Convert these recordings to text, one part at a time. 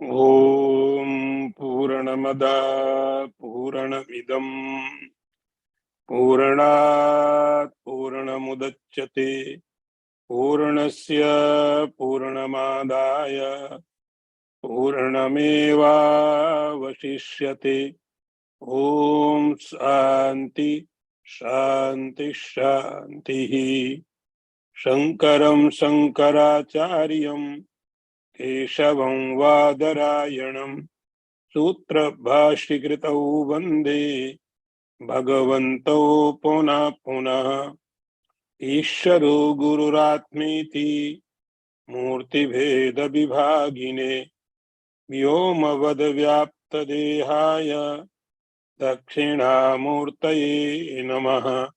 ओम पूर्णमदा पूर्णमिदं पूर्णात् पूर्णमुदच्यते पूर्णस्य पूर्णमादाय पूर्णमेवावशिष्यते। ओम शांति शांति शांति। शंकरं शंकराचार्यं केशवं वादरायणं सूत्रभाष्यकृतौ वन्दे भगवन्तौ पुनः पुनः। ईश्वरो गुरुरात्मेति मूर्तिभेदविभागिने व्योमवद्व्याप्तदेहाय दक्षिणामूर्तये नमः।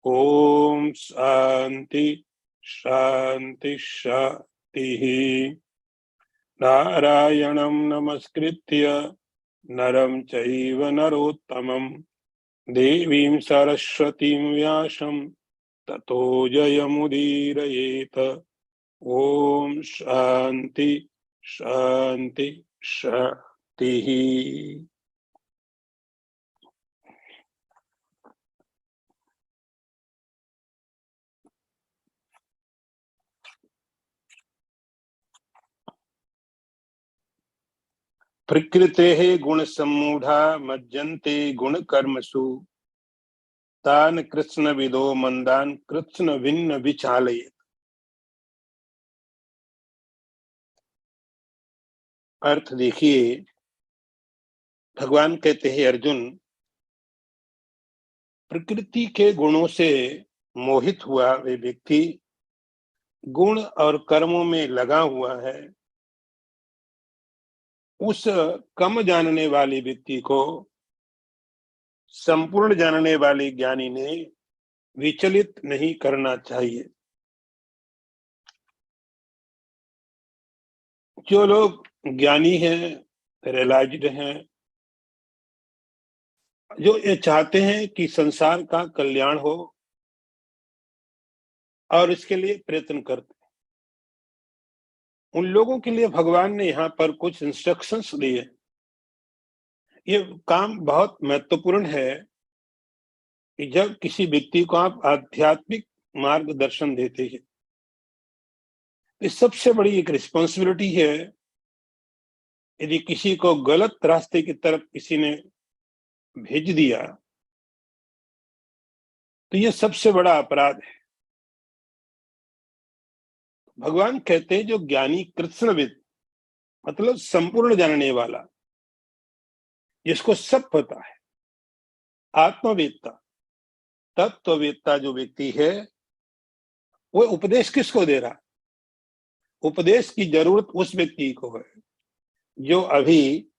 ओम शांति शांति शांति। नारायणं नमस्कृत्य नरं चैव नरोत्तमं देवीं सरस्वतीं व्यासं ततो जयमुदीरयेत। ओम शांति शांति शांति। प्रकृतेः गुणसम्मूढा मज्जन्ते गुणकर्मसु तान् कृत्स्नविदो मंदान् कृत्स्नभिन्न विचालयेत्। अर्थ देखिए, भगवान कहते हैं अर्जुन, प्रकृति के गुणों से मोहित हुआ वे व्यक्ति गुण और कर्मों में लगा हुआ है। उस कम जानने वाले व्यक्ति को संपूर्ण जानने वाले ज्ञानी ने विचलित नहीं करना चाहिए। जो लोग ज्ञानी हैं, रियलाइज्ड हैं, जो ये चाहते हैं कि संसार का कल्याण हो और इसके लिए प्रयत्न करते हैं, उन लोगों के लिए भगवान ने यहाँ पर कुछ इंस्ट्रक्शंस दिए। ये काम बहुत महत्वपूर्ण है कि जब किसी व्यक्ति को आप आध्यात्मिक मार्गदर्शन देते हैं, इस सबसे बड़ी एक रिस्पॉन्सिबिलिटी है। यदि किसी को गलत रास्ते की तरफ किसी ने भेज दिया तो यह सबसे बड़ा अपराध है। भगवान कहते हैं जो ज्ञानी कृत्स्नविद, मतलब संपूर्ण जानने वाला, जिसको सब पता है, आत्मवेत्ता, तत्ववेत्ता जो व्यक्ति है, वो उपदेश किसको दे रहा है? उपदेश की जरूरत उस व्यक्ति को है जो अभी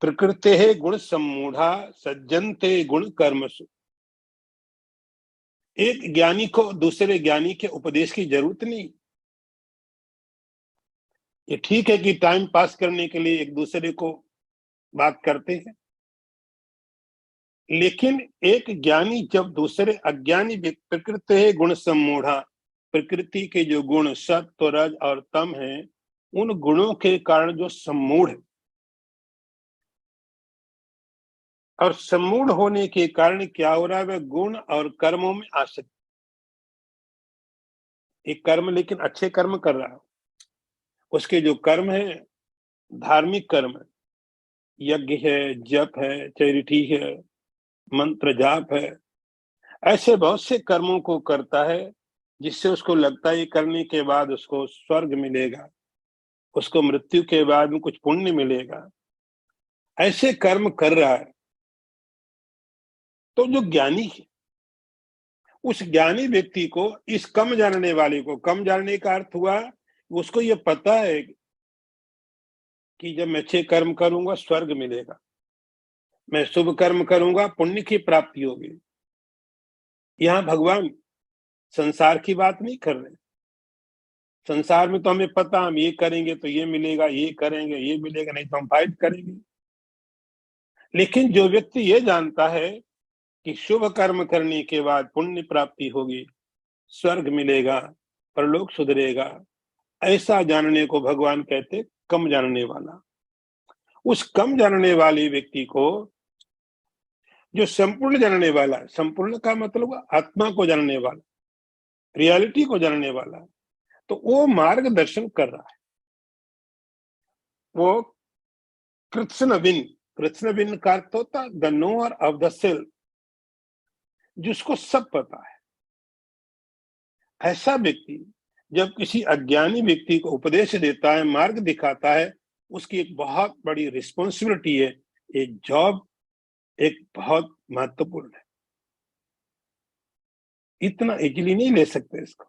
प्रकृते गुण सम्मूढ़ा सज्जनते गुण कर्मसु। एक ज्ञानी को दूसरे ज्ञानी के उपदेश की जरूरत नहीं। ये ठीक है कि टाइम पास करने के लिए एक दूसरे को बात करते हैं, लेकिन एक ज्ञानी जब दूसरे अज्ञानी प्रकृति गुण सम्मूढ़ा, प्रकृति के जो गुण सत्व रज और तम हैं, उन गुणों के कारण जो सम्मूढ़ है, और सम्मूढ़ होने के कारण क्या हो रहा है, वह गुण और कर्मों में आसक्त। एक कर्म लेकिन अच्छे कर्म कर रहा है, उसके जो कर्म है धार्मिक कर्म है, यज्ञ है, जप है, चैरिटी है, मंत्र जाप है, ऐसे बहुत से कर्मों को करता है जिससे उसको लगता है करने के बाद उसको स्वर्ग मिलेगा, उसको मृत्यु के बाद में कुछ पुण्य मिलेगा। ऐसे कर्म कर रहा है। तो जो ज्ञानी है, उस ज्ञानी व्यक्ति को, इस कम जानने वाले को, कम जानने का अर्थ हुआ उसको ये पता है कि जब मैं अच्छे कर्म करूंगा स्वर्ग मिलेगा, मैं शुभ कर्म करूंगा पुण्य की प्राप्ति होगी। यहाँ भगवान संसार की बात नहीं कर रहे। संसार में तो हमें पता, हम ये करेंगे तो ये मिलेगा, ये करेंगे ये मिलेगा, नहीं तो हम फाइट करेंगे। लेकिन जो व्यक्ति ये जानता है कि शुभ कर्म करने के बाद पुण्य प्राप्ति होगी, स्वर्ग मिलेगा, परलोक सुधरेगा, ऐसा जानने को भगवान कहते कम जानने वाला। उस कम जानने वाले व्यक्ति को जो संपूर्ण जानने वाला, संपूर्ण का मतलब आत्मा को जानने वाला, रियलिटी को जानने वाला, तो वो मार्गदर्शन कर रहा है। वो कृत्स्नविन का अर्थ होता the knower of the self, जिसको सब पता है। ऐसा व्यक्ति जब किसी अज्ञानी व्यक्ति को उपदेश देता है, मार्ग दिखाता है, उसकी एक बहुत बड़ी रिस्पॉन्सिबिलिटी है। एक जॉब एक बहुत महत्वपूर्ण है, इतना इजीली नहीं ले सकते इसको।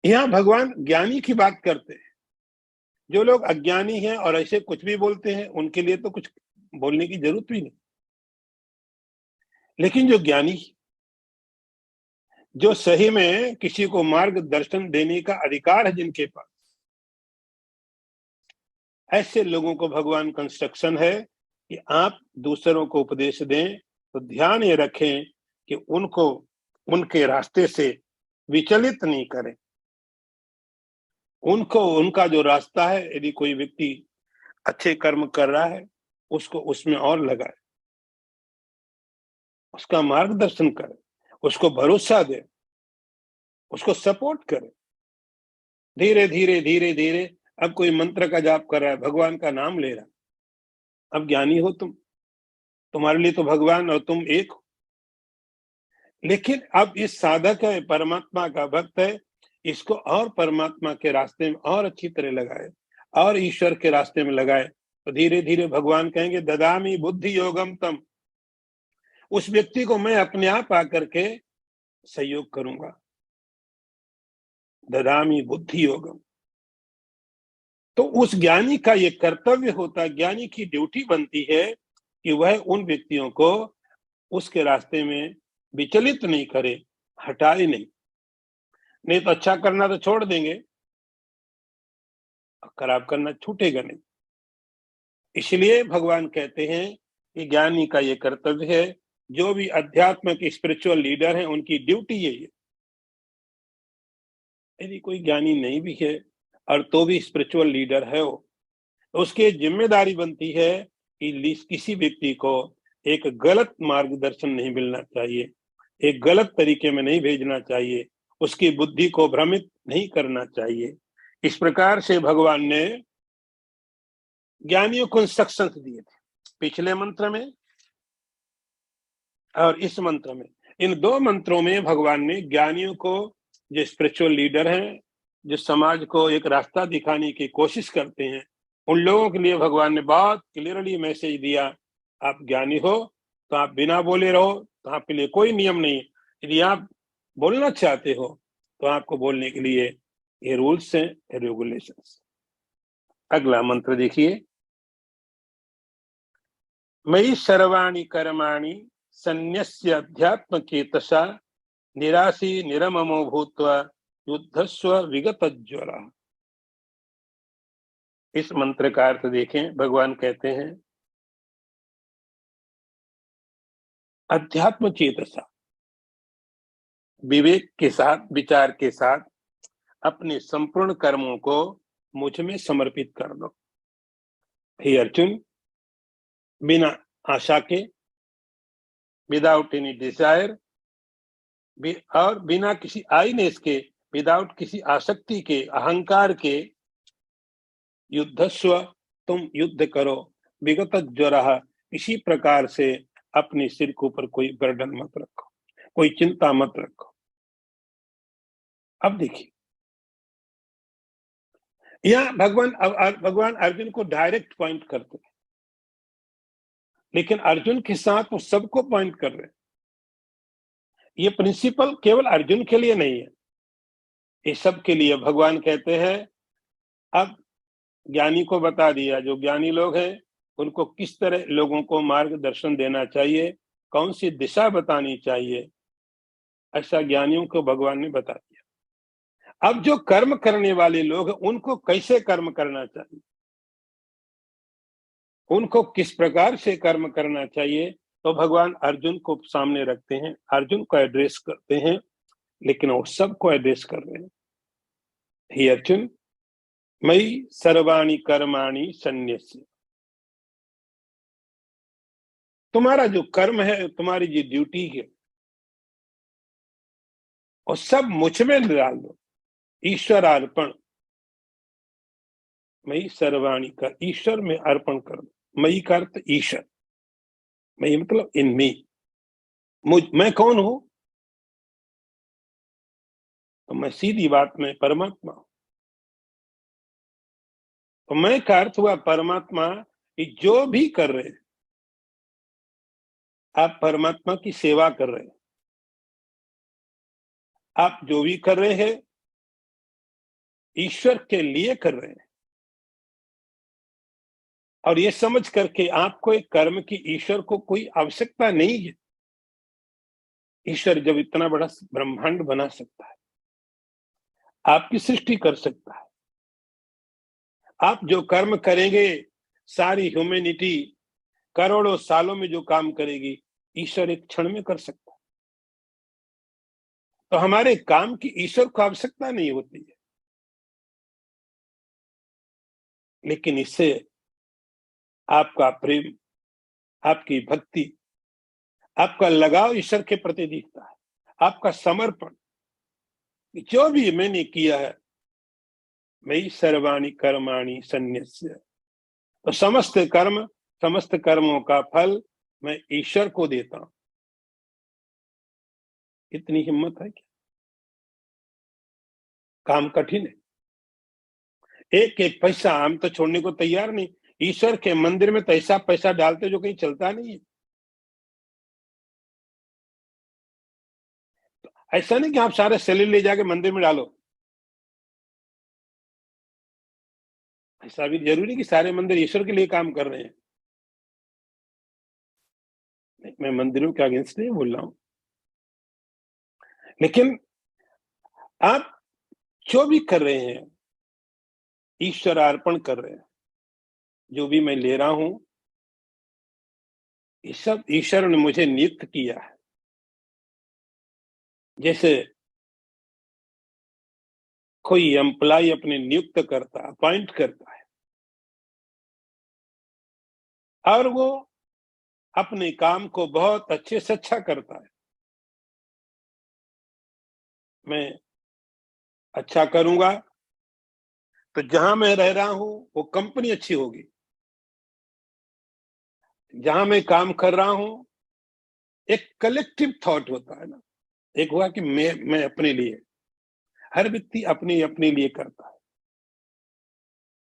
यहां भगवान ज्ञानी की बात करते हैं। जो लोग अज्ञानी हैं और ऐसे कुछ भी बोलते हैं, उनके लिए तो कुछ बोलने की जरूरत भी नहीं। लेकिन जो ज्ञानी, जो सही में किसी को मार्गदर्शन देने का अधिकार है जिनके पास, ऐसे लोगों को भगवान कंस्ट्रक्शन है कि आप दूसरों को उपदेश दें तो ध्यान ये रखें कि उनको उनके रास्ते से विचलित नहीं करें। उनको उनका जो रास्ता है, यदि कोई व्यक्ति अच्छे कर्म कर रहा है, उसको उसमें और लगाए, उसका मार्गदर्शन करे, उसको भरोसा दे, उसको सपोर्ट करे। धीरे धीरे धीरे धीरे अब कोई मंत्र का जाप कर रहा है, भगवान का नाम ले रहा है, अब ज्ञानी हो तुम, तुम्हारे लिए तो भगवान और तुम एक हो। लेकिन अब इस साधक है, परमात्मा का भक्त है, इसको और परमात्मा के रास्ते में और अच्छी तरह लगाए और ईश्वर के रास्ते में लगाए, तो धीरे धीरे भगवान कहेंगे ददामी बुद्धि योगम तम, उस व्यक्ति को मैं अपने आप आकर के सहयोग करूंगा। ददामी बुद्धि योगम। तो उस ज्ञानी का ये कर्तव्य होता है, ज्ञानी की ड्यूटी बनती है कि वह उन व्यक्तियों को उसके रास्ते में विचलित नहीं करे, हटाए नहीं। नहीं तो अच्छा करना तो छोड़ देंगे, खराब करना छूटेगा नहीं। इसलिए भगवान कहते हैं कि ज्ञानी का ये कर्तव्य है, जो भी अध्यात्म के स्पिरिचुअल लीडर हैं उनकी ड्यूटी यही है। यदि कोई ज्ञानी नहीं भी है और तो भी स्पिरिचुअल लीडर है वो, तो उसकी जिम्मेदारी बनती है कि किसी व्यक्ति को एक गलत मार्गदर्शन नहीं मिलना चाहिए, एक गलत तरीके में नहीं भेजना चाहिए, उसकी बुद्धि को भ्रमित नहीं करना चाहिए। इस प्रकार से भगवान ने ज्ञानियों को इंस्ट्रक्शंस दिए थे पिछले मंत्र में और इस मंत्र में। इन दो मंत्रों में भगवान ने ज्ञानियों को, जो स्पिरिचुअल लीडर हैं, जो समाज को एक रास्ता दिखाने की कोशिश करते हैं, उन लोगों के लिए भगवान ने बहुत क्लियरली मैसेज दिया, आप ज्ञानी हो तो आप बिना बोले रहो, तो आपके लिए कोई नियम नहीं। यदि आप बोलना चाहते हो तो आपको बोलने के लिए ये रूल्स हैं, रेगुलेशंस। अगला मंत्र देखिए, मयि सर्वाणि कर्माणि सन्न्यस्य अध्यात्म चेतसा निराशी निरममो भूत्वा युद्धस्व विगतज्वरः। इस मंत्र का अर्थ देखें, भगवान कहते हैं अध्यात्म चेतसा, विवेक के साथ, विचार के साथ अपने संपूर्ण कर्मों को मुझ में समर्पित कर दो। हे अर्जुन, बिना आशा के, विदाउट एनी डिजायर, और बिना किसी आईनेस के, विदाउट किसी आसक्ति के, अहंकार के, युद्धस्व, तुम युद्ध करो, विगत ज्वरः, इसी प्रकार से अपने सिर के ऊपर कोई बर्डन मत रखो, कोई चिंता मत रखो। अब देखिए, यहां भगवान अर्जुन को डायरेक्ट पॉइंट करते हैं, लेकिन अर्जुन के साथ वो सबको पॉइंट कर रहे हैं। ये प्रिंसिपल केवल अर्जुन के लिए नहीं है, ये सब के लिए। भगवान कहते हैं अब ज्ञानी को बता दिया, जो ज्ञानी लोग हैं उनको किस तरह लोगों को मार्गदर्शन देना चाहिए, कौन सी दिशा बतानी चाहिए, ऐसा ज्ञानियों को भगवान ने बता दिया। अब जो कर्म करने वाले लोग हैं उनको कैसे कर्म करना चाहिए, उनको किस प्रकार से कर्म करना चाहिए, तो भगवान अर्जुन को सामने रखते हैं, अर्जुन को एड्रेस करते हैं, लेकिन वो सबको एड्रेस कर रहे हैं। हे अर्जुन, मयि सर्वाणि कर्माणि सन्न्यस्य। तुम्हारा जो कर्म है, तुम्हारी जो ड्यूटी है, और सब मुझ में डाल दो, ईश्वर अर्पण। मयि सर्वाणि कर, ईश्वर में अर्पण कर दो। मयि का अर्थ ईश्वर, मयि मतलब इन मी, मैं कौन हूं? तो मैं सीधी बात में परमात्मा हूं। तो मैं का अर्थ हुआ परमात्मा, कि जो भी कर रहे हैं आप परमात्मा की सेवा कर रहे हैं। आप जो भी कर रहे हैं ईश्वर के लिए कर रहे हैं, और ये समझ करके आपको एक कर्म की ईश्वर को कोई आवश्यकता नहीं है। ईश्वर जब इतना बड़ा ब्रह्मांड बना सकता है, आपकी सृष्टि कर सकता है, आप जो कर्म करेंगे, सारी ह्यूमैनिटी करोड़ों सालों में जो काम करेगी, ईश्वर एक क्षण में कर सकता है। तो हमारे काम की ईश्वर को आवश्यकता नहीं होती है, लेकिन इससे आपका प्रेम, आपकी भक्ति, आपका लगाव ईश्वर के प्रति दिखता है, आपका समर्पण। जो भी मैंने किया है, मयि सर्वाणि कर्माणि सन्न्यस्य। तो समस्त कर्म, समस्त कर्मों का फल मैं ईश्वर को देता हूं। इतनी हिम्मत है क्या? काम कठिन है। एक एक पैसा हम तो छोड़ने को तैयार नहीं। ईश्वर के मंदिर में तो ऐसा पैसा डालते जो कहीं चलता नहीं है। ऐसा नहीं कि आप सारे सैलरी ले जाके मंदिर में डालो। ऐसा भी जरूरी कि सारे मंदिर ईश्वर के लिए काम कर रहे हैं। मैं मंदिरों के अगेंस्ट नहीं बोल रहा हूं, लेकिन आप जो भी कर रहे हैं ईश्वर अर्पण कर रहे हैं। जो भी मैं ले रहा हूं, ये सब ईश्वर ने मुझे नियुक्त किया है। जैसे कोई एम्प्लॉय अपने नियुक्त करता है, अपॉइंट करता है, और वो अपने काम को बहुत अच्छे से अच्छा करता है। मैं अच्छा करूंगा तो जहां मैं रह रहा हूं वो कंपनी अच्छी होगी। जहां मैं काम कर रहा हूं, एक कलेक्टिव थॉट होता है ना। एक हुआ कि मैं अपने लिए, हर व्यक्ति अपने अपने लिए करता है।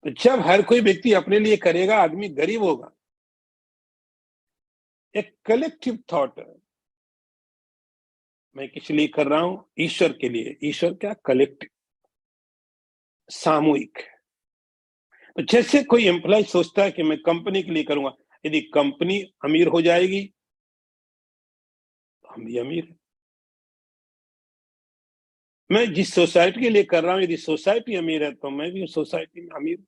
तो जब हर कोई व्यक्ति अपने लिए करेगा, आदमी गरीब होगा। एक कलेक्टिव थॉट है, मैं किस लिए कर रहा हूं? ईश्वर के लिए। ईश्वर क्या? कलेक्टिव, सामूहिक। तो जैसे कोई एम्प्लॉय सोचता है कि मैं कंपनी के लिए करूंगा, यदि कंपनी अमीर हो जाएगी तो हम भी अमीर हैं। मैं जिस सोसाइटी के लिए कर रहा हूं, यदि सोसाइटी अमीर है तो मैं भी उस सोसाइटी में अमीर हूं।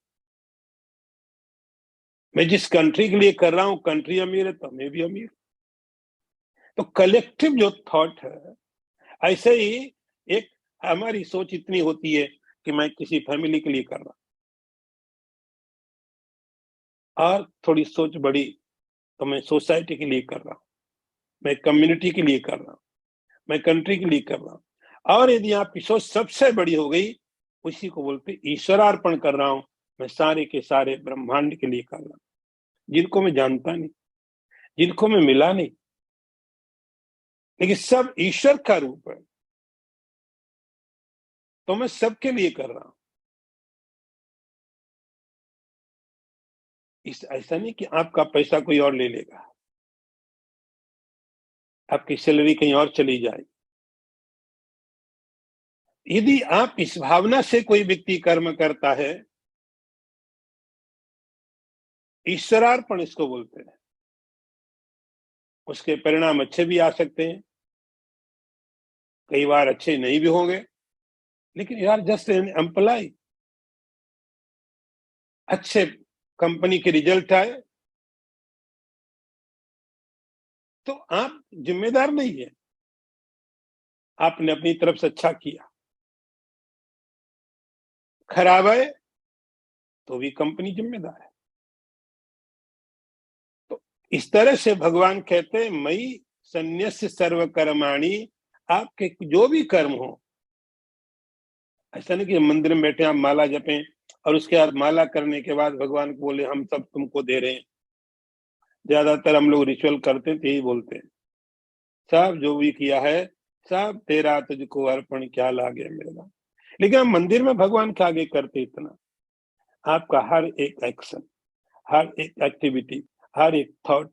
मैं जिस कंट्री के लिए कर रहा हूं, कंट्री अमीर है तो मैं भी अमीर। तो कलेक्टिव जो थॉट है, ऐसे ही एक हमारी सोच इतनी होती है कि मैं किसी फैमिली के लिए कर रहा हूं, और थोड़ी सोच बड़ी तो मैं सोसाइटी के लिए कर रहा हूं, मैं कम्युनिटी के लिए कर रहा हूं, मैं कंट्री के लिए कर रहा हूं। और यदि आपकी सोच सबसे बड़ी हो गई, उसी को बोलते ईश्वरार्पण कर रहा हूं। मैं सारे के सारे ब्रह्मांड के लिए कर रहा हूं, जिनको मैं जानता नहीं, जिनको मैं मिला नहीं, लेकिन सब ईश्वर का रूप है, तो मैं सबके लिए कर रहा हूं। इस ऐसा नहीं कि आपका पैसा कोई और ले लेगा, आपकी सैलरी कहीं और चली जाए। यदि आप इस भावना से कोई व्यक्ति कर्म करता है, ईश्वरार्पण इसको बोलते हैं। उसके परिणाम अच्छे भी आ सकते हैं, कई बार अच्छे नहीं भी होंगे, लेकिन यार जस्ट एन एम्प्लॉय, अच्छे कंपनी के रिजल्ट आए तो आप जिम्मेदार नहीं है, आपने अपनी तरफ से अच्छा किया। खराब आए तो भी कंपनी जिम्मेदार है। तो इस तरह से भगवान कहते हैं मई संन्यस्य सर्व कर्माणि, आपके जो भी कर्म हो, ऐसा नहीं कि मंदिर में बैठे आप माला जपें और उसके बाद माला करने के बाद भगवान को बोले हम सब तुमको दे रहे हैं। ज्यादातर हम लोग रिचुअल करते हैं तो यही बोलते हैं, सब जो भी किया है सब तेरा तुझको अर्पण, क्या लागे मेरा। लेकिन हम मंदिर में भगवान के आगे करते इतना, आपका हर एक एक्शन, हर एक एक्टिविटी, हर एक थॉट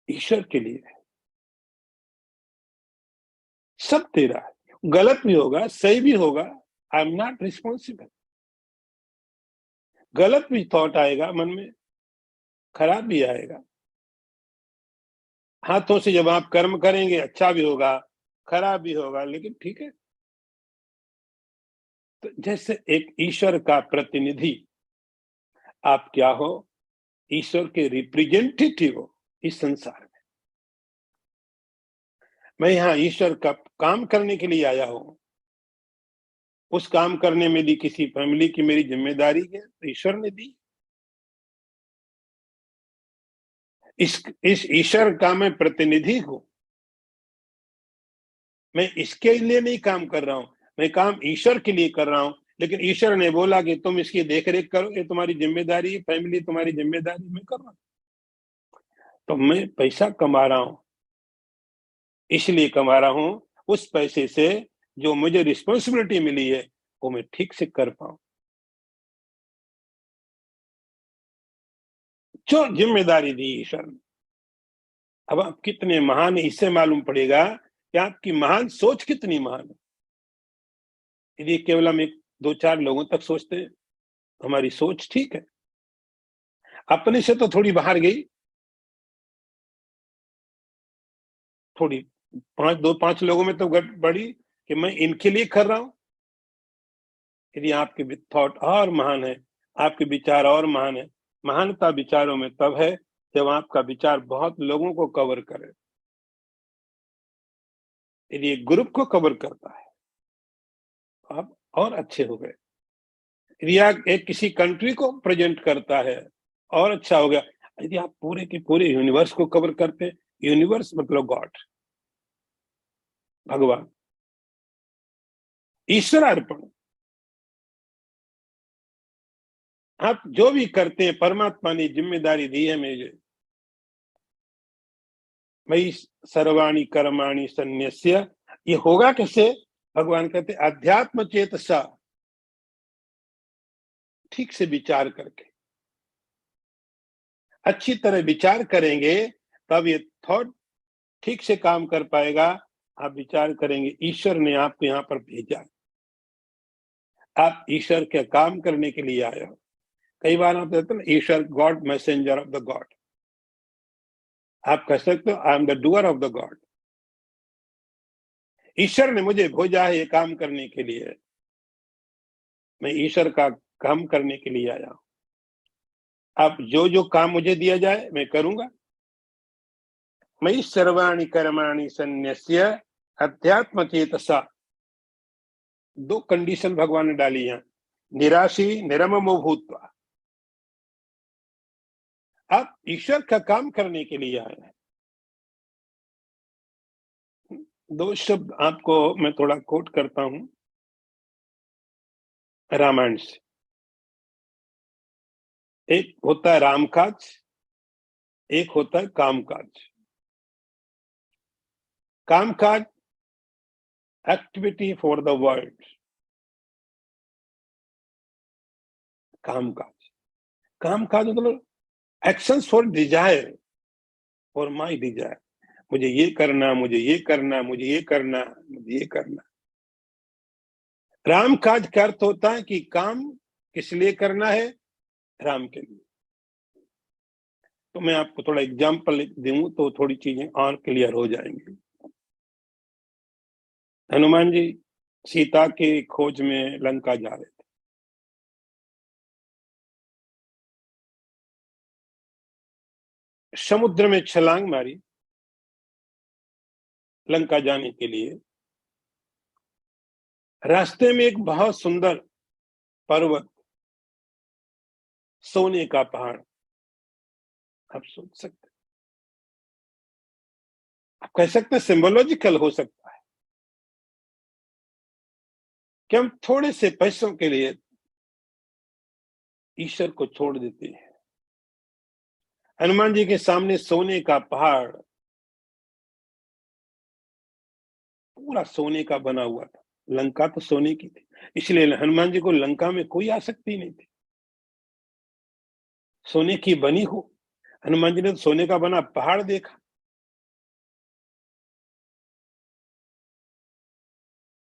ईश्वर के लिए है, सब तेरा है। गलत भी होगा, सही भी होगा, आई एम नॉट रिस्पॉन्सिबल। गलत भी थॉट आएगा मन में, खराब भी आएगा। हाथों से जब आप कर्म करेंगे अच्छा भी होगा, खराब भी होगा, लेकिन ठीक है। तो जैसे एक ईश्वर का प्रतिनिधि आप क्या हो, ईश्वर के रिप्रेजेंटेटिव हो इस संसार में। मैं यहाँ ईश्वर का काम करने के लिए आया हूं, उस काम करने में भी किसी फैमिली की मेरी जिम्मेदारी है तो ईश्वर ने दी। इस ईश्वर का मैं प्रतिनिधि हूं, मैं इसके लिए नहीं काम कर रहा हूं, मैं काम ईश्वर के लिए कर रहा हूं। लेकिन ईश्वर ने बोला कि तुम इसकी देखरेख करो, ये तुम्हारी जिम्मेदारी है, फैमिली तुम्हारी जिम्मेदारी, मैं कर रहा हूं। तो मैं पैसा कमा रहा हूं, इसलिए कमा रहा हूं उस पैसे से जो मुझे रिस्पॉन्सिबिलिटी मिली है वो मैं ठीक से कर पाऊं। जो जिम्मेदारी दी ईश्वर ने, अब आप कितने महान, इससे मालूम पड़ेगा कि आपकी महान सोच कितनी महान है। यदि केवल हम एक दो चार लोगों तक सोचते हैं, हमारी सोच ठीक है, अपने से तो थोड़ी बाहर गई, थोड़ी दो पांच लोगों में तो बढ़ी कि मैं इनके लिए कर रहा हूं। यदि आपके थॉट और महान है, आपके विचार और महान है, महानता विचारों में तब है जब आपका विचार बहुत लोगों को कवर करे। यदि एक ग्रुप को कवर करता है तो आप और अच्छे हो गए। यदि आप एक किसी कंट्री को प्रेजेंट करता है और अच्छा हो गया। यदि आप पूरे के पूरे यूनिवर्स को कवर करते हैं, यूनिवर्स मतलब गॉड, भगवान, ईश्वर अर्पण, आप जो भी करते हैं परमात्मा ने जिम्मेदारी दी है मुझे। मई सर्वाणी कर्माणि संन्यस्य, ये होगा कैसे? भगवान कहते अध्यात्म चेतसा, ठीक से विचार करके, अच्छी तरह विचार करेंगे तब ये थॉट ठीक से काम कर पाएगा। आप विचार करेंगे ईश्वर ने आपको यहाँ पर भेजा, आप ईश्वर के काम करने के लिए आए हो। कई बार आप कहते हैं ना ईश्वर God, messenger of the God. आप कह सकते हो I am the doer of the God. ईश्वर ने मुझे भेजा है ये काम करने के लिए, मैं ईश्वर का काम करने के लिए आया हूं। अब जो जो काम मुझे दिया जाए मैं करूंगा। मयि सर्वाणि कर्माणि संन्यस्य अध्यात्म चेतसा, दो कंडीशन भगवान ने डाली है, निराशी निरममो भूत्वा। आप ईश्वर का काम करने के लिए आए हैं। दो शब्द आपको मैं थोड़ा कोट करता हूं रामायण से। एक होता है रामकाज, एक होता है कामकाज। कामकाज एक्टिविटी फॉर द वर्ल्ड, कामकाज, कामकाज मतलब actions for desire, for my desire, मुझे ये करना, मुझे ये करना, मुझे ये करना, मुझे ये करना। राम काज का अर्थ होता है कि काम किस लिए करना है, राम के लिए। तो मैं आपको थोड़ा एग्जांपल दूं तो थोड़ी चीजें और क्लियर हो जाएंगी। हनुमान जी सीता के खोज में लंका जा रहे थे, समुद्र में छलांग मारी लंका जाने के लिए। रास्ते में एक बहुत सुंदर पर्वत सोने का पहाड़। आप सोच सकते हैं, आप कह सकते हैं सिंबोलॉजिकल हो सकता है कि हम थोड़े से पैसों के लिए ईश्वर को छोड़ देते हैं। हनुमान जी के सामने सोने का पहाड़, पूरा सोने का बना हुआ था। लंका तो सोने की थी, इसलिए हनुमान जी को लंका में कोई आसक्ति नहीं थी। सोने की बनी हो, हनुमान जी ने तो सोने का बना पहाड़ देखा,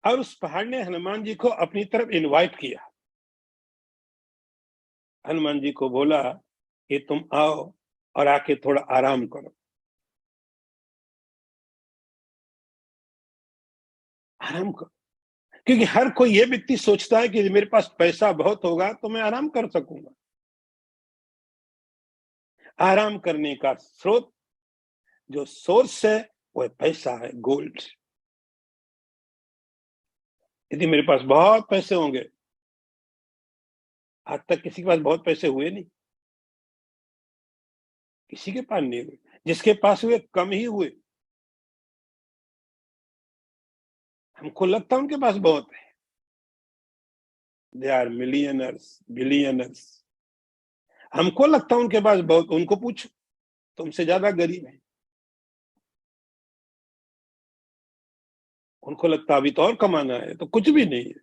और उस पहाड़ ने हनुमान जी को अपनी तरफ इनवाइट किया। हनुमान जी को बोला कि तुम आओ और आके थोड़ा आराम करो। आराम करो, क्योंकि हर कोई ये व्यक्ति सोचता है कि मेरे पास पैसा बहुत होगा तो मैं आराम कर सकूंगा। आराम करने का स्रोत, जो सोर्स है, वो पैसा है, गोल्ड। यदि मेरे पास बहुत पैसे होंगे, आज तक किसी के पास बहुत पैसे हुए नहीं, किसी के पास नहीं हुए, जिसके पास हुए कम ही हुए। हमको लगता है उनके पास बहुत है, दे आर मिलियनर्स, बिलियनर्स। हमको लगता है उनके पास बहुत, उनको पूछो, तुमसे ज्यादा गरीब है। उनको लगता अभी तो और कमाना है, तो कुछ भी नहीं है।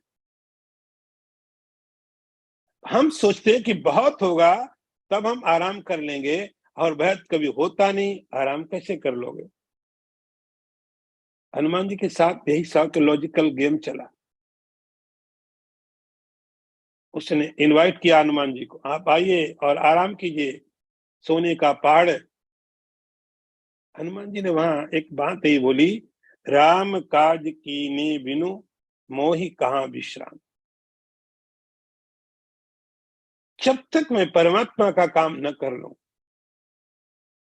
हम सोचते हैं कि बहुत होगा तब हम आराम कर लेंगे, और बहुत कभी होता नहीं, आराम कैसे कर लोगे। हनुमान जी के साथ यही साइकोलॉजिकल गेम चला। उसने इनवाइट किया हनुमान जी को, आप आइए और आराम कीजिए, सोने का पहाड़ है। हनुमान जी ने वहां एक बात ही बोली, राम काज कीने बिनु मोहि कहां विश्राम। जब तक मैं परमात्मा का काम न कर लूं,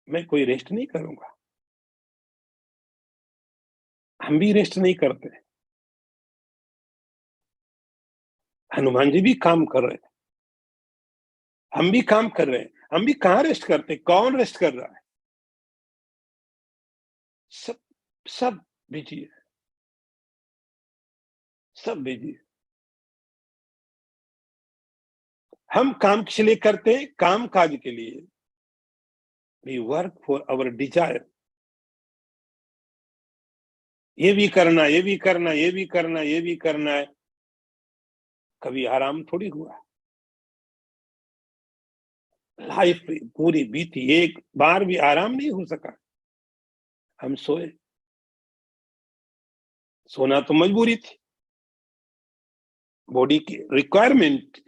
मैं कोई रेस्ट नहीं करूंगा। हम भी रेस्ट नहीं करते। हनुमान जी भी काम कर रहे हैं, हम भी काम कर रहे हैं। हम भी कहाँ रेस्ट करते, कौन रेस्ट कर रहा है? सब सब बिजी है, सब बिजी है। हम काम किस लिए करते हैं? काम काज के लिए। We work for our desire. ये भी करना, ये भी करना, ये भी करना, ये भी करना है। कभी आराम थोड़ी हुआ। लाइफ पूरी बीती, एक बार भी आराम नहीं हो सका। हम सोए, सोना तो मजबूरी थी, बॉडी की रिक्वायरमेंट।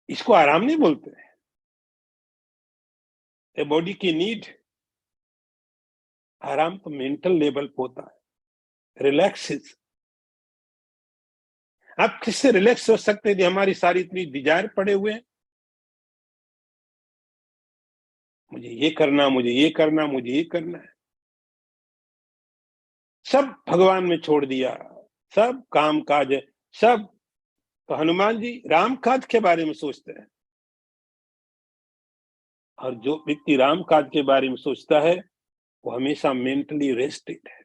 इसको आराम नहीं बोलते, ये बॉडी की नीड। आराम तो मेंटल लेवल पे होता है, रिलैक्स। आप किससे रिलैक्स हो सकते हैं? हमारी सारी इतनी डिजायर पड़े हुए हैं, मुझे ये करना, मुझे ये करना, मुझे ये करना है। सब भगवान में छोड़ दिया, सब काम काज है, सब। तो हनुमान जी राम काज के बारे में सोचते हैं, और जो व्यक्ति राम काज के बारे में सोचता है, वो हमेशा मेंटली रेस्टेड है।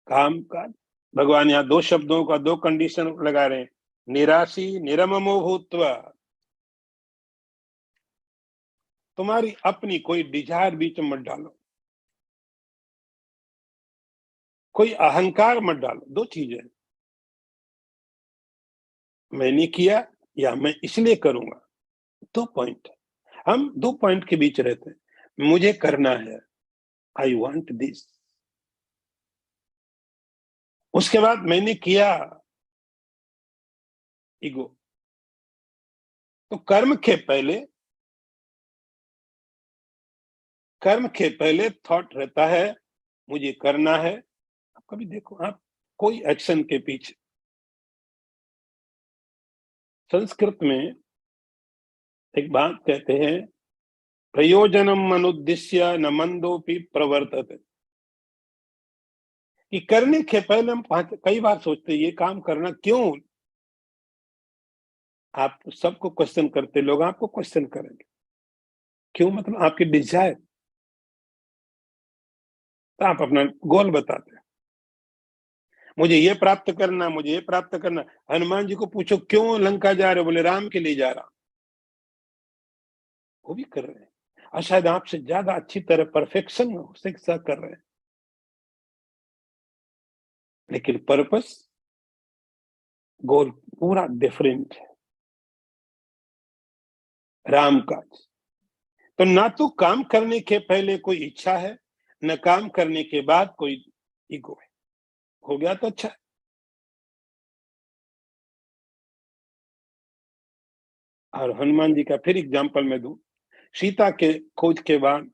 काम काज, भगवान यहाँ दो शब्दों का दो कंडीशन लगा रहे हैं, निराशी निरममो भूत्वा। तुम्हारी अपनी कोई डिजायर बीच में मत डालो, कोई अहंकार मत डालो। दो चीजें, मैंने किया या मैं इसलिए करूंगा, दो पॉइंट। हम दो पॉइंट के बीच रहते हैं। मुझे करना है, आई वांट दिस। उसके बाद मैंने किया, ईगो। तो कर्म के पहले थॉट रहता है, मुझे करना है। आप कभी देखो, आप कोई एक्शन के पीछे, संस्कृत में एक बात कहते हैं, प्रयोजनम अनुद्दिश्य न मंदोपि प्रवर्तते। कि करने के पहले हम कई बार सोचते हैं, ये काम करना क्यों, आप सबको क्वेश्चन करते, लोग आपको क्वेश्चन करेंगे। क्यों? मतलब आपकी डिजायर, तो आप अपना गोल बताते हैं, मुझे ये प्राप्त करना, मुझे ये प्राप्त करना। हनुमान जी को पूछो क्यों लंका जा रहे हो? बोले राम के लिए जा रहा हूं। वो भी कर रहे हैं, और शायद आपसे ज्यादा अच्छी तरह परफेक्शन से कर रहे हैं, लेकिन पर्पस, गोल पूरा डिफरेंट है। राम काज, तो ना तो काम करने के पहले कोई इच्छा है, न काम करने के बाद कोई ईगो है। हो गया तो अच्छा है। और हनुमान जी का फिर एग्जाम्पल मैं दूं, सीता के खोज के बाद,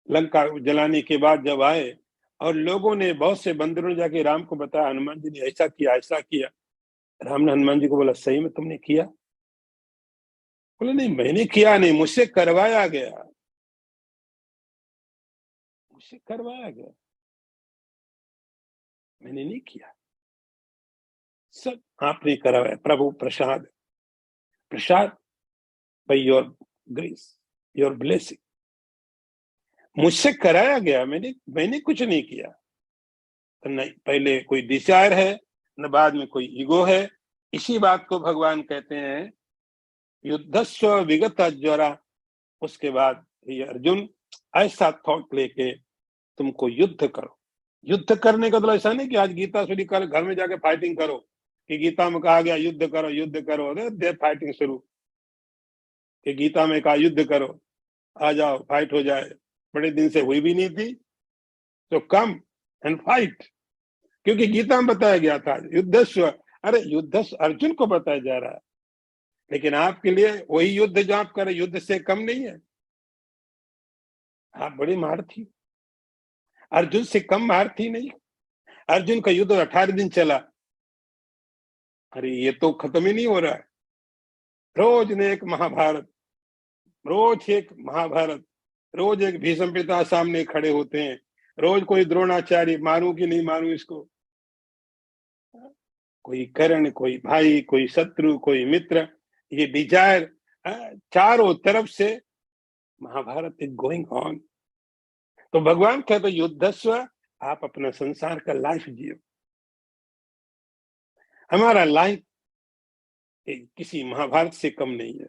लंका जलाने के बाद जब आए और लोगों ने, बहुत से बंदरों ने जाके राम को बताया, हनुमान जी ने ऐसा किया, ऐसा किया। राम ने हनुमान जी को बोला, सही में तुमने किया? बोले नहीं, मैंने किया नहीं, मुझसे करवाया गया, मुझसे करवाया गया, मैंने नहीं किया, सब आपने करवाया। प्रभु प्रसाद, प्रसाद by your grace, your blessing, मुझसे कराया गया, मैंने मैंने कुछ नहीं किया। तो नहीं, पहले कोई डिजायर है, न बाद में कोई ईगो है। इसी बात को भगवान कहते हैं युद्धस्व विगत ज्वरा। उसके बाद ये अर्जुन, ऐसा थॉट लेके तुमको युद्ध करो। युद्ध करने का मतलब ऐसा नहीं कि आज गीता सुनी, कल घर में जाके फाइटिंग करो, कि गीता में कहा गया युद्ध करो, युद्ध करो, अरे दे फाइटिंग शुरू, कि गीता में कहा युद्ध करो, आ जाओ फाइट हो जाए, बड़े दिन से हुई भी नहीं थी, तो कम एंड फाइट। क्योंकि गीता में बताया गया था युद्धस्व, अरे युद्धस्व अर्जुन को बताया जा रहा है, लेकिन आपके लिए वही युद्ध जो आप करें, युद्ध से कम नहीं है। आप बड़ी महारथी, अर्जुन से कम महारथी नहीं। अर्जुन का युद्ध 18 दिन चला, अरे ये तो खत्म ही नहीं हो रहा है। रोज ने एक महाभारत, रोज एक महाभारत, रोज एक भीष्म पिता सामने खड़े होते हैं, रोज कोई द्रोणाचार्य, मारूं कि नहीं मारूं इसको, कोई कर्ण, कोई भाई, कोई शत्रु, कोई मित्र, ये डिजायर, चारों तरफ से महाभारत इज गोइंग ऑन। तो भगवान कहते युद्धस्व, आप अपना संसार का लाइफ जियो। हमारा लाइफ किसी महाभारत से कम नहीं है।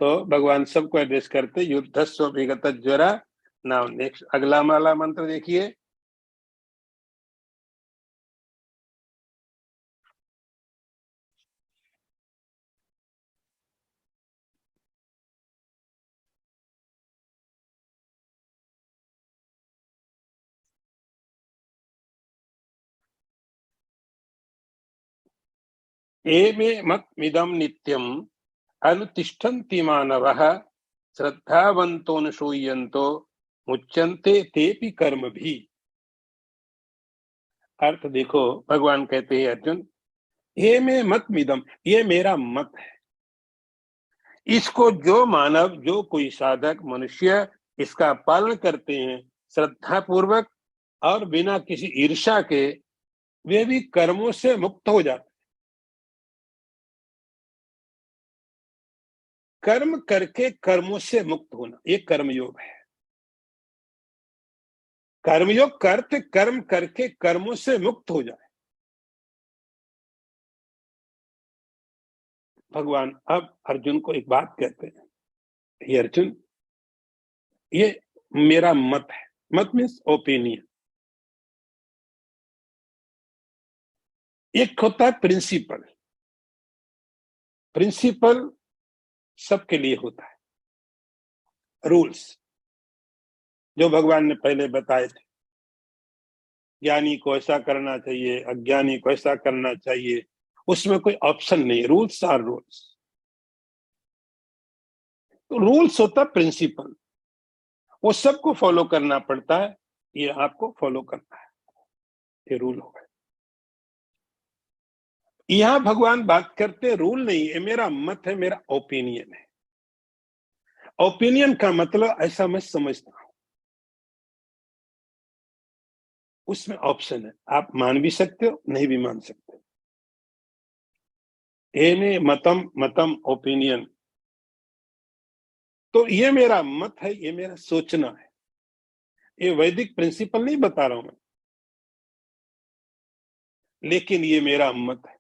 तो भगवान सबको एड्रेस करते युद्धस्व विगत ज्वरा। नाउ नेक्स्ट, अगला वाला मंत्र देखिए। एमे मत मिदम नित्यम अनुतिष्ठन्ति मानवः श्रद्धावन्तोऽनुसूयन्तो मुच्यन्ते तेपि कर्म भी। अर्थ देखो, भगवान कहते हैं अर्जुन, ये में मत मिदम, ये मेरा मत है। इसको जो मानव, जो कोई साधक मनुष्य इसका पालन करते हैं श्रद्धा पूर्वक और बिना किसी ईर्ष्या के, वे भी कर्मों से मुक्त हो जाते। कर्म करके कर्मों से मुक्त होना, ये कर्मयोग है। कर्मयोग करते, कर्म करके कर्मों से मुक्त हो जाए। भगवान अब अर्जुन को एक बात कहते हैं, ये अर्जुन, ये मेरा मत है। मत मीन्स ओपिनियन। एक होता है प्रिंसिपल, प्रिंसिपल सबके लिए होता है, रूल्स जो भगवान ने पहले बताए थे, ज्ञानी को ऐसा करना चाहिए, अज्ञानी को ऐसा करना चाहिए, उसमें कोई ऑप्शन नहीं, रूल्स आर रूल्स। तो रूल्स होता प्रिंसिपल, वो सबको फॉलो करना पड़ता है, ये आपको फॉलो करना है, ये रूल हो गए। यहां भगवान बात करते रूल नहीं है, मेरा मत है, मेरा ओपिनियन है। ओपिनियन का मतलब ऐसा मैं समझता हूं, उसमें ऑप्शन है, आप मान भी सकते हो, नहीं भी मान सकते। एमे मतम मतम ओपिनियन। तो ये मेरा मत है, ये मेरा सोचना है, ये वैदिक प्रिंसिपल नहीं बता रहा हूं मैं, लेकिन ये मेरा मत है,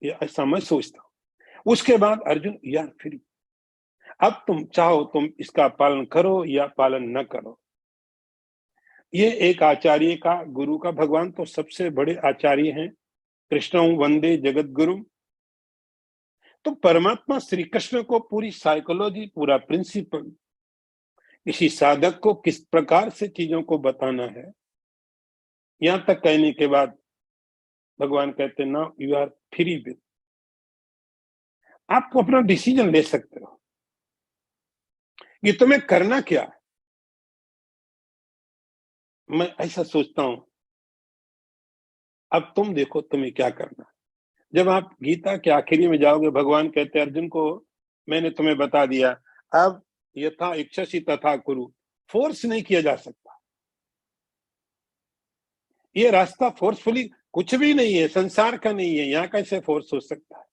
ये ऐसा मैं सोचता हूं। उसके बाद अर्जुन यार फ्री, अब तुम चाहो तुम इसका पालन करो या पालन न करो। ये एक आचार्य का, गुरु का, भगवान तो सबसे बड़े आचार्य हैं, कृष्ण वंदे जगत गुरु। तो परमात्मा श्री कृष्ण को पूरी साइकोलॉजी, पूरा प्रिंसिपल, किसी साधक को किस प्रकार से चीजों को बताना है, यहां तक कहने के बाद भगवान कहते ना यू आर फ्री विल, आप अपना डिसीजन ले सकते हो, ये तुम्हें करना क्या है। मैं ऐसा सोचता हूं, अब तुम देखो तुम्हें क्या करना है। जब आप गीता के आखिरी में जाओगे, भगवान कहते हैं अर्जुन को, मैंने तुम्हें बता दिया, अब यथा इच्छसि तथा कुरु, फोर्स नहीं किया जा सकता। ये रास्ता फोर्सफुली कुछ भी नहीं है, संसार का नहीं है, यहाँ कैसे फोर्स हो सकता है।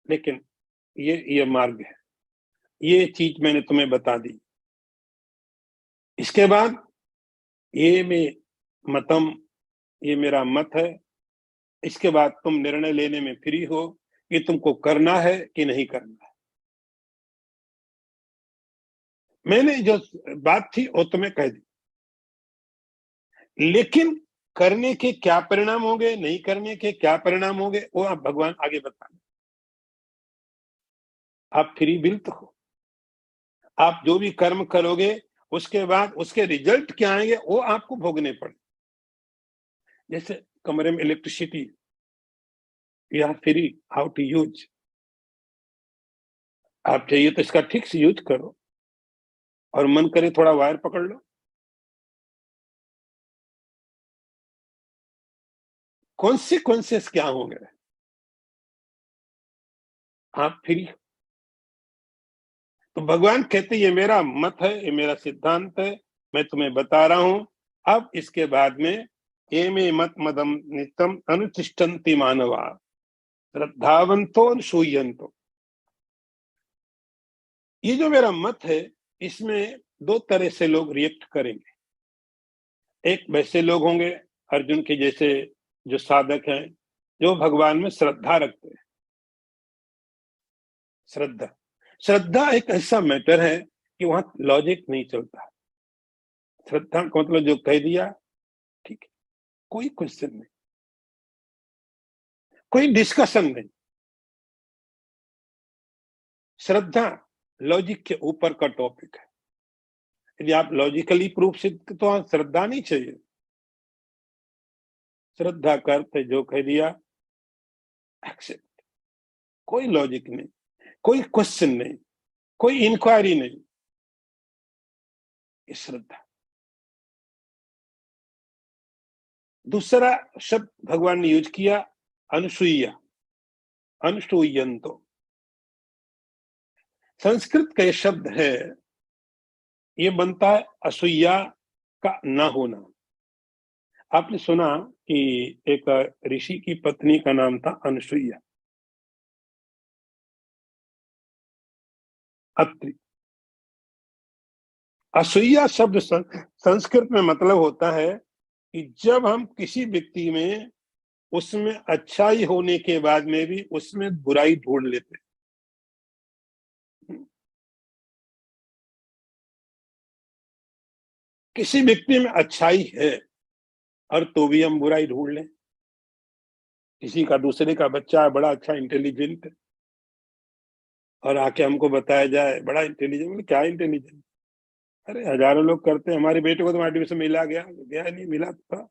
लेकिन ये मार्ग है, ये चीज मैंने तुम्हें बता दी। इसके बाद ये में मतम, ये मेरा मत है। इसके बाद तुम निर्णय लेने में फ्री हो कि तुमको करना है कि नहीं करना है। मैंने जो बात थी वो तुम्हें कह दी, लेकिन करने के क्या परिणाम होंगे, नहीं करने के क्या परिणाम होंगे, वो आप भगवान आगे बताएं। आप फ्री विल तो हो, आप जो भी कर्म करोगे उसके बाद उसके रिजल्ट क्या आएंगे वो आपको भोगने पड़े। जैसे कमरे में electricity, you are free how to use, आप चाहिए तो इसका ठीक से यूज करो, और मन करे थोड़ा वायर पकड़ लो। कॉन्सिक्वेंसेस क्या होंगे, आप फ्री। तो भगवान कहते ये मेरा मत है, ये मेरा सिद्धांत है, मैं तुम्हें बता रहा हूं। अब इसके बाद में ये में मत मदम नित्यम अनुतिष्ठन्ति मानवा श्रद्धावंतो अनुसूयन्तो। ये जो मेरा मत है, इसमें दो तरह से लोग रिएक्ट करेंगे। एक वैसे लोग होंगे अर्जुन के जैसे, जो साधक हैं, जो भगवान में श्रद्धा रखते हैं। श्रद्धा, श्रद्धा एक ऐसा मैटर है कि वहां लॉजिक नहीं चलता। श्रद्धा का मतलब जो कह दिया ठीक है, कोई क्वेश्चन नहीं, कोई डिस्कशन नहीं। श्रद्धा लॉजिक के ऊपर का टॉपिक है। यदि आप लॉजिकली प्रूफ सिद्ध, तो श्रद्धा नहीं चाहिए। श्रद्धा का अर्थ है जो कह दिया एक्सेप्ट, कोई लॉजिक नहीं, कोई क्वेश्चन नहीं, कोई इंक्वायरी नहीं, ये श्रद्धा। दूसरा शब्द भगवान ने यूज किया अनुसूया, अनुसूयन्तो। संस्कृत का ये शब्द है, ये बनता है असूया का ना होना। आपने सुना कि एक ऋषि की पत्नी का नाम था अनुसूया, अत्रि। असूया शब्द संस्कृत में मतलब होता है कि जब हम किसी व्यक्ति में, उसमें अच्छाई होने के बाद में भी उसमें बुराई ढूंढ लेते हैं। किसी व्यक्ति में अच्छाई है और तो भी हम बुराई ढूंढ लें। किसी का, दूसरे का बच्चा बड़ा अच्छा इंटेलिजेंट है और आके हमको बताया जाए बड़ा इंटेलिजेंट, क्या इंटेलिजेंट, अरे हजारों लोग करते हैं, हमारे बेटे को तो एडमिशन मिला गया, गया नहीं, मिला था।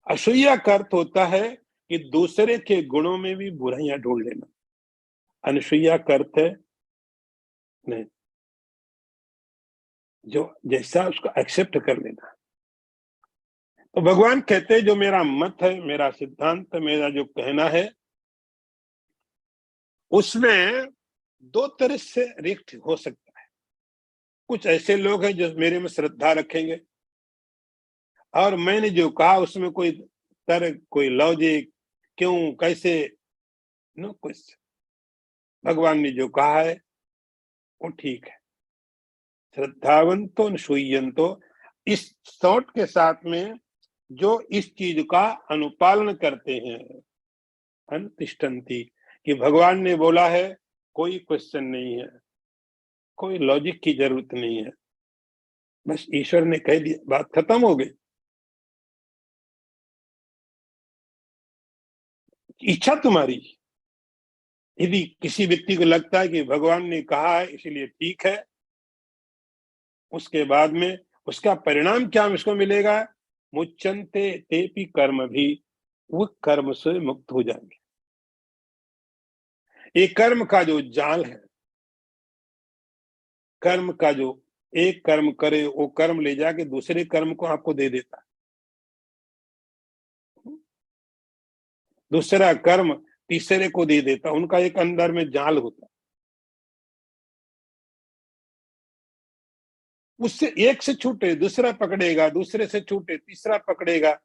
असूया का अर्थ होता है कि दूसरे के गुणों में भी बुराइयां ढूंढ लेना। अनुसूया का अर्थ है नहीं, जो जैसा उसको एक्सेप्ट कर लेना। तो भगवान कहते हैं जो मेरा मत है, मेरा सिद्धांत, मेरा जो कहना है, उसमें दो तरह से रिएक्ट हो सकता है। कुछ ऐसे लोग हैं जो मेरे में श्रद्धा रखेंगे और मैंने जो कहा उसमें कोई तर्क, कोई लॉजिक, क्यों, कैसे, नो क्वेश्चन। भगवान ने जो कहा है वो ठीक है। श्रद्धावंतो न शूयंतो, इस थॉट के साथ में जो इस चीज का अनुपालन करते हैं, अनुतिष्ठन्ति, कि भगवान ने बोला है, कोई क्वेश्चन नहीं है, कोई लॉजिक की जरूरत नहीं है, बस ईश्वर ने कह दिया, बात खत्म हो गई। इच्छा तुम्हारी। यदि किसी व्यक्ति को लगता है कि भगवान ने कहा है इसलिए ठीक है, उसके बाद में उसका परिणाम क्या उसको मिलेगा, मुच्यन्ते तेपि कर्म भी, वो कर्म से मुक्त हो जाएंगे। ये कर्म का जो जाल है, कर्म का जो एक कर्म करे वो कर्म ले जाके दूसरे कर्म को आपको दे देता है। दूसरा कर्म तीसरे को दे देता, उनका एक अंदर में जाल होता। उससे एक से छूटे दूसरा पकड़ेगा, दूसरे से छूटे तीसरा पकड़ेगा।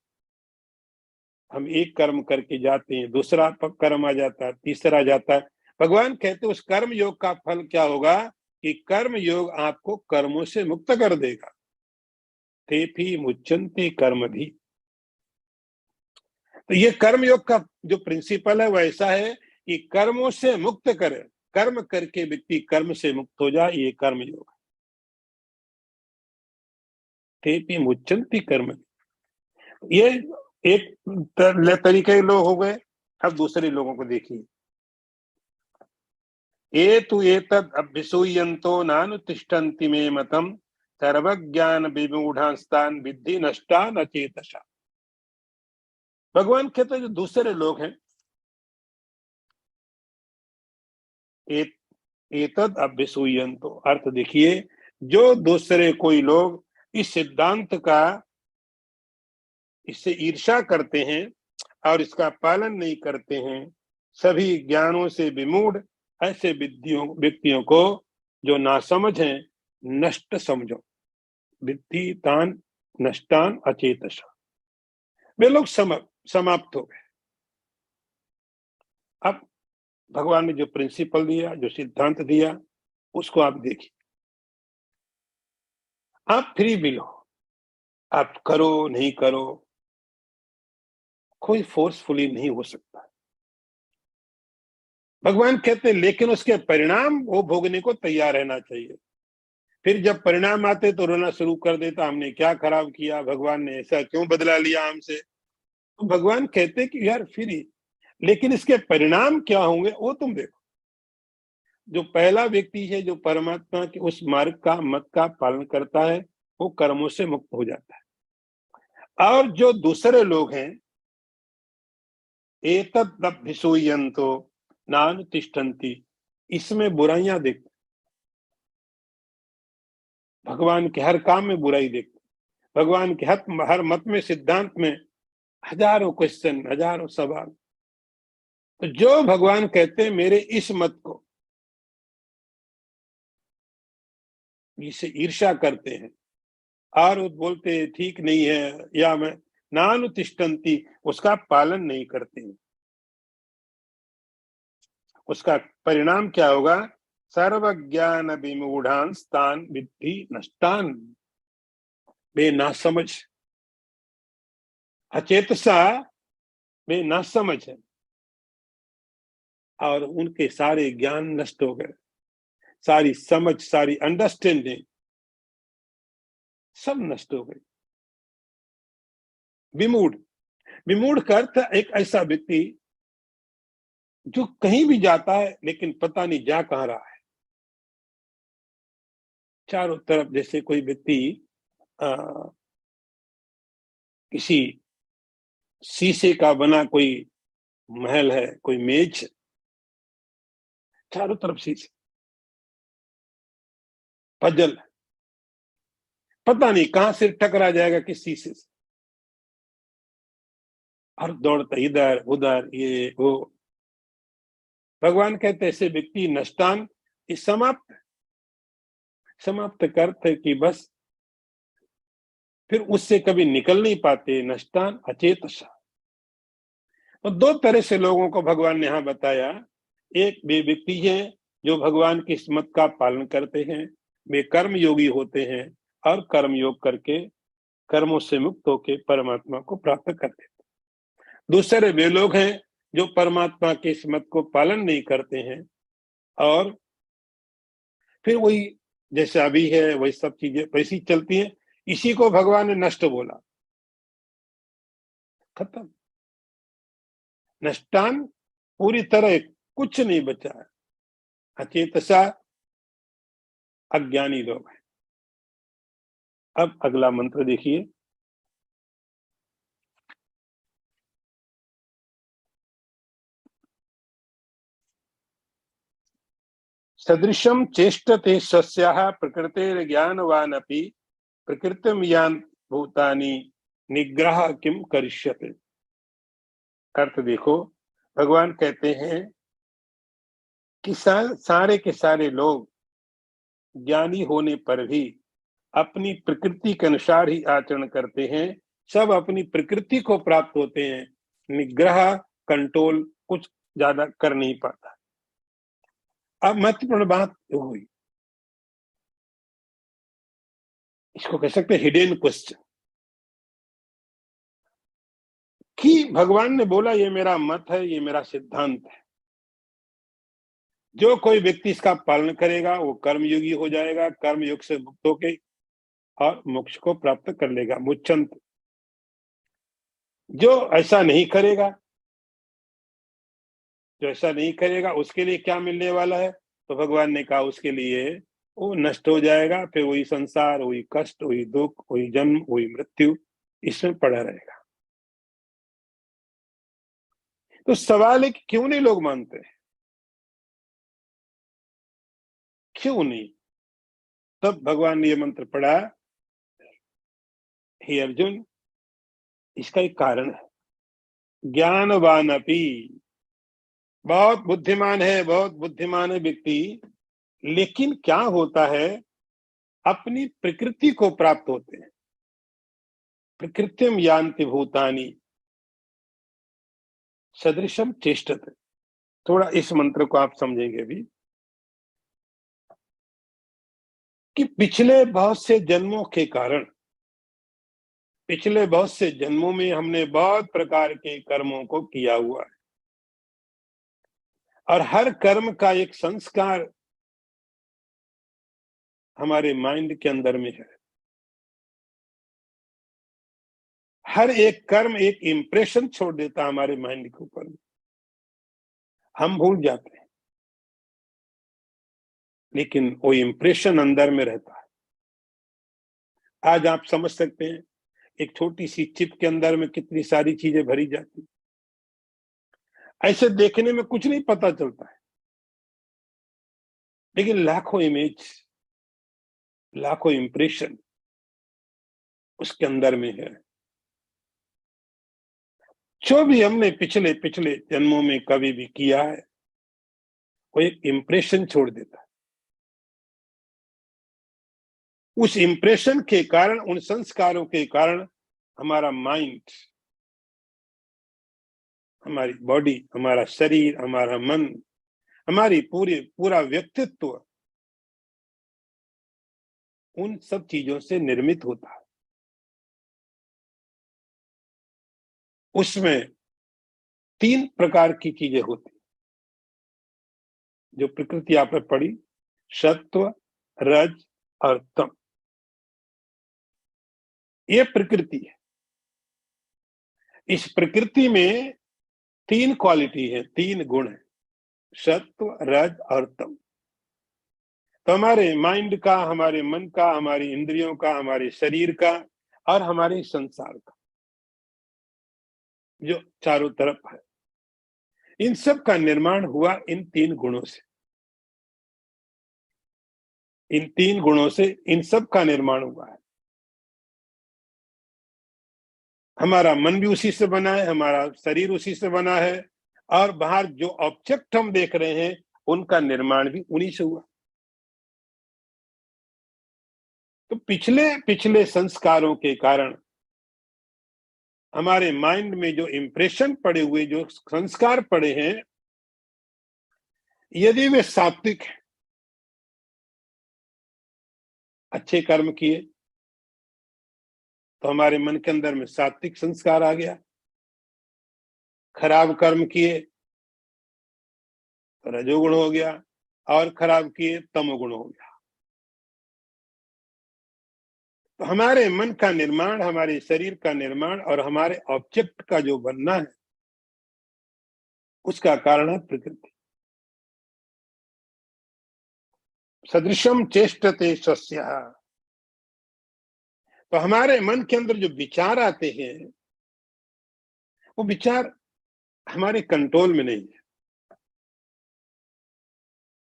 हम एक कर्म करके जाते हैं, दूसरा कर्म आ जाता है, तीसरा जाता है। भगवान कहते उस कर्म योग का फल क्या होगा कि कर्म योग आपको कर्मों से मुक्त कर देगा। तेपि मुच्यन्ते कर्म भी। तो ये कर्म योग का जो प्रिंसिपल है वो ऐसा है कि कर्मों से मुक्त करे, कर्म करके व्यक्ति कर्म से मुक्त हो जाए, ये कर्म योग है। तेपि मुच्यन्ते कर्म। ये एक तरीके के लोग हो गए। अब दूसरे लोगों को देखिए। ये तु एतद् अभ्यसूयन्तो नानुतिष्ठन्ति मे मतम् सर्वज्ञान विमूढ़ांस्तान् विद्धि नष्टान् अचेतसा। भगवान कहते हैं जो दूसरे लोग हैं, एतद् अभ्यसूयन्तो, अर्थ देखिए, जो दूसरे कोई लोग इस सिद्धांत का, इससे ईर्ष्या करते हैं और इसका पालन नहीं करते हैं, सभी ज्ञानों से विमूढ़ ऐसे व्यक्तियों को जो नासमझ हैं, नष्ट समझो। विद्धि तान नष्टान अचेतसा। वे लोग समाप्त हो गए। अब भगवान ने जो प्रिंसिपल दिया, जो सिद्धांत दिया, उसको आप देखिए। आप फ्री विल हो, आप करो नहीं करो, कोई फोर्सफुली नहीं हो सकता। भगवान कहते लेकिन उसके परिणाम वो भोगने को तैयार रहना चाहिए। फिर जब परिणाम आते तो रोना शुरू कर देता, हमने क्या खराब किया, भगवान ने ऐसा क्यों बदला लिया हमसे। तो भगवान कहते कि यार फ्री, लेकिन इसके परिणाम क्या होंगे वो तुम देखो। जो पहला व्यक्ति है जो परमात्मा के उस मार्ग का, मत का पालन करता है, वो कर्मों से मुक्त हो जाता है। और जो दूसरे लोग हैं, एतदभ्यसूयन्तो नानुतिष्ठन्ति, इसमें बुराइयां देखते, भगवान के हर काम में बुराई देखते, भगवान के हर मत में, सिद्धांत में हजारों क्वेश्चन, हजारों सवाल। तो जो भगवान कहते हैं मेरे इस मत को, इसे ईर्ष्या करते हैं और वो बोलते हैं ठीक नहीं है, या मैं नानुतिष्ठन्ति, उसका पालन नहीं करते हैं, उसका परिणाम क्या होगा, सर्वज्ञान विमूढ़ांस्तान् विद्धि नष्टान्। वे नासमझ, अचेतसा, वे नासमझ है और उनके सारे ज्ञान नष्ट हो गए, सारी समझ, सारी अंडरस्टैंडिंग सब नष्ट हो गई। विमूढ़, विमूढ़ का अर्थ एक ऐसा व्यक्ति जो कहीं भी जाता है लेकिन पता नहीं जा कहां रहा है। चारों तरफ जैसे कोई व्यक्ति किसी शीशे का बना कोई महल है, कोई मेज, चारों तरफ शीशे, पजल, पता नहीं कहां से टकरा जाएगा किस शीशे से, और दौड़ता इधर उधर ये वो। भगवान कहते ऐसे व्यक्ति नष्टान, इस समाप्त, समाप्त करते कि बस फिर उससे कभी निकल नहीं पाते, नष्टान अचेतसा। तो दो तरह से लोगों को भगवान ने यहाँ बताया। एक वे व्यक्ति हैं जो भगवान की स्मृति का पालन करते हैं, वे कर्म योगी होते हैं और कर्म योग करके कर्मों से मुक्त होकर परमात्मा को प्राप्त करते हैं। दूसरे वे लोग हैं जो परमात्मा की स्मृति को पालन नहीं करते हैं और फिर वही जैसे अभी है वही सब चीजें वैसी चलती हैं। इसी को भगवान ने नष्ट बोला। खत्म, नष्टान, पूरी तरह कुछ नहीं बचा है। अचेतसा अज्ञानी लोग हैं। अब अगला मंत्र देखिए। सदृशम चेष्टते स्वस्याः प्रकृतेर्ज्ञानवान् अपि प्रकृतिम यान भूतानि निग्रह किम करिष्यते। अर्थ देखो, भगवान कहते हैं कि सारे के सारे लोग ज्ञानी होने पर भी अपनी प्रकृति के अनुसार ही आचरण करते हैं। सब अपनी प्रकृति को प्राप्त होते हैं, निग्रह कंट्रोल कुछ ज्यादा कर नहीं पाता। अब महत्वपूर्ण बात हुई, इसको कह सकते हैं हिडन क्वेश्चन, कि भगवान ने बोला ये मेरा मत है, ये मेरा सिद्धांत है, जो कोई व्यक्ति इसका पालन करेगा वो कर्मयोगी हो जाएगा, कर्म योग से मुक्त होके और मोक्ष को प्राप्त कर लेगा, मुच्चंत। जो ऐसा नहीं करेगा, जो ऐसा नहीं करेगा उसके लिए क्या मिलने वाला है? तो भगवान ने कहा उसके लिए वो नष्ट हो जाएगा, फिर वही संसार, वही कष्ट, वही दुख, वही जन्म, वही मृत्यु, इसमें पड़ा रहेगा। तो सवाल है कि क्यों नहीं लोग मानते हैं? क्यों नहीं? तब भगवान ने ये मंत्र पढ़ा, हे अर्जुन, इसका एक कारण है। ज्ञानवान अपि, बहुत बुद्धिमान है, बहुत बुद्धिमान है व्यक्ति, लेकिन क्या होता है, अपनी प्रकृति को प्राप्त होते हैं। प्रकृतिम यान्ति भूतानि सदृशम चेष्टते। थोड़ा इस मंत्र को आप समझेंगे भी कि पिछले बहुत से जन्मों के कारण, पिछले बहुत से जन्मों में हमने बहुत प्रकार के कर्मों को किया हुआ है और हर कर्म का एक संस्कार हमारे माइंड के अंदर में है। हर एक कर्म एक इंप्रेशन छोड़ देता है हमारे माइंड के ऊपर में, हम भूल जाते हैं, लेकिन वो इंप्रेशन अंदर में रहता है। आज आप समझ सकते हैं, एक छोटी सी चिप के अंदर में कितनी सारी चीजें भरी जाती, ऐसे देखने में कुछ नहीं पता चलता है, लेकिन लाखों इमेज, लाखों इंप्रेशन उसके अंदर में है। जो भी हमने पिछले पिछले जन्मों में कभी भी किया है, वो एक इंप्रेशन छोड़ देता है। उस इंप्रेशन के कारण, उन संस्कारों के कारण हमारा माइंड, हमारी बॉडी, हमारा शरीर, हमारा मन, हमारी पूरा व्यक्तित्व उन सब चीजों से निर्मित होता है। उसमें 3 प्रकार की चीजें होती, जो प्रकृति आपने पढ़ी, सत्व, रज और तम। ये प्रकृति है। इस प्रकृति में 3 क्वालिटी है, 3 गुण है, सत्व, रज और तम। तो हमारे माइंड का, हमारे मन का, हमारी इंद्रियों का, हमारे शरीर का और हमारे संसार का, जो चारों तरफ है, इन सब का निर्माण हुआ इन 3 गुणों से। इन 3 गुणों से इन सब का निर्माण हुआ है। हमारा मन भी उसी से बना है, हमारा शरीर उसी से बना है, और बाहर जो ऑब्जेक्ट हम देख रहे हैं उनका निर्माण भी उन्हीं से हुआ। तो पिछले पिछले संस्कारों के कारण हमारे माइंड में जो इंप्रेशन पड़े हुए, जो संस्कार पड़े हैं, यदि वे सात्विक हैं, अच्छे कर्म किए तो हमारे मन के अंदर में सात्विक संस्कार आ गया। खराब कर्म किए तो रजोगुण हो गया, और खराब किए तमोगुण हो गया। तो हमारे मन का निर्माण, हमारे शरीर का निर्माण और हमारे ऑब्जेक्ट का जो बनना है, उसका कारण है प्रकृति। सदृशम चेष्टते स्वस्यः। तो हमारे मन के अंदर जो विचार आते हैं, वो विचार हमारे कंट्रोल में नहीं है,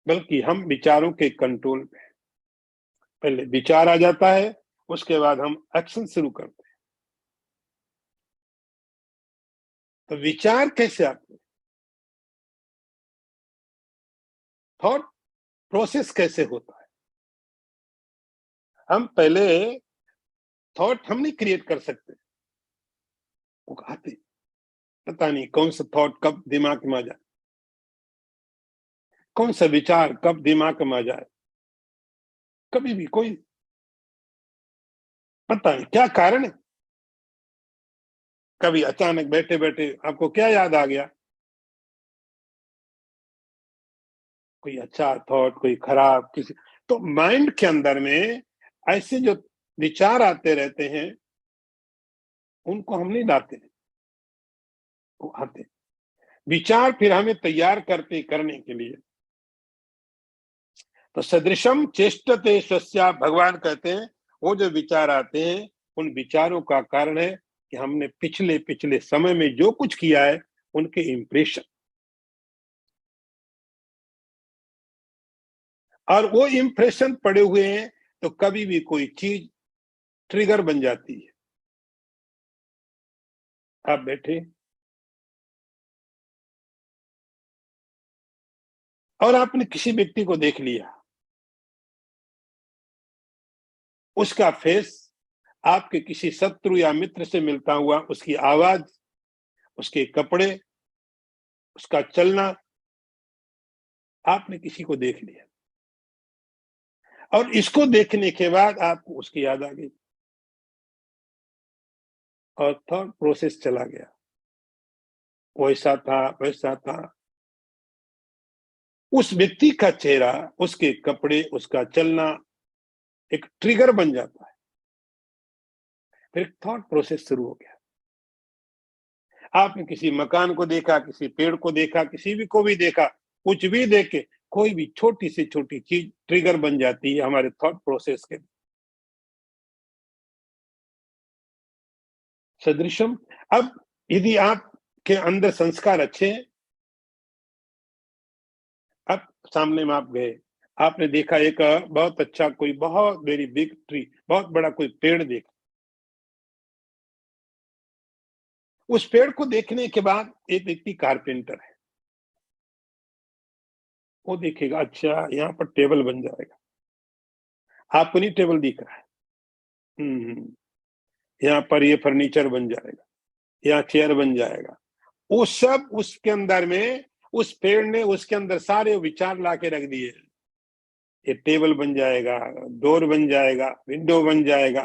बल्कि हम विचारों के कंट्रोल में हैं। पहले विचार आ जाता है, उसके बाद हम एक्शन शुरू करते हैं। तो विचार कैसे आते हैं, थॉट प्रोसेस कैसे होता है? हम पहले थॉट हम नहीं क्रिएट कर सकते, वो आते, पता नहीं कौन सा थॉट कब दिमाग में आ जाए, कौन सा विचार कब दिमाग में आ जाए, कभी भी कोई पता नहीं क्या कारण है। कभी अचानक बैठे बैठे आपको क्या याद आ गया, कोई अच्छा थॉट, कोई खराब, किसी। तो माइंड के अंदर में ऐसे जो विचार आते रहते हैं, उनको हम नहीं लाते, वो आते। विचार फिर हमें तैयार करते करने के लिए। तो सदृशम चेष्टते स्वस्या, भगवान कहते हैं वो जो विचार आते हैं, उन विचारों का कारण है कि हमने पिछले पिछले समय में जो कुछ किया है, उनके इंप्रेशन, और वो इंप्रेशन पड़े हुए हैं। तो कभी भी कोई चीज ट्रिगर बन जाती है। आप बैठे और आपने किसी व्यक्ति को देख लिया, उसका फेस आपके किसी शत्रु या मित्र से मिलता हुआ, उसकी आवाज, उसके कपड़े, उसका चलना, आपने किसी को देख लिया और इसको देखने के बाद आपको उसकी याद आ गई और थॉट प्रोसेस चला गया, वैसा था वैसा था। उस व्यक्ति का चेहरा, उसके कपड़े, उसका चलना एक ट्रिगर बन जाता है, फिर थॉट प्रोसेस शुरू हो गया। आपने किसी मकान को देखा, किसी पेड़ को देखा, किसी भी को भी देखा, कुछ भी देखे, कोई भी छोटी से छोटी चीज ट्रिगर बन जाती है हमारे थॉट प्रोसेस के। सदृशम, अब यदि आपके अंदर संस्कार अच्छे हैं, अब सामने में आप गए, आपने देखा एक बहुत अच्छा, कोई बहुत वेरी बिग ट्री, बहुत बड़ा कोई पेड़ देखा। उस पेड़ को देखने के बाद एक व्यक्ति कारपेंटर है, वो देखेगा अच्छा यहाँ पर टेबल बन जाएगा, आपको नहीं टेबल दिख रहा है, यहाँ पर ये फर्नीचर बन जाएगा, यहाँ चेयर बन जाएगा। वो सब उसके अंदर में, उस पेड़ ने उसके अंदर सारे विचार ला के रख दिए। ये टेबल बन जाएगा, डोर बन जाएगा, विंडो बन जाएगा।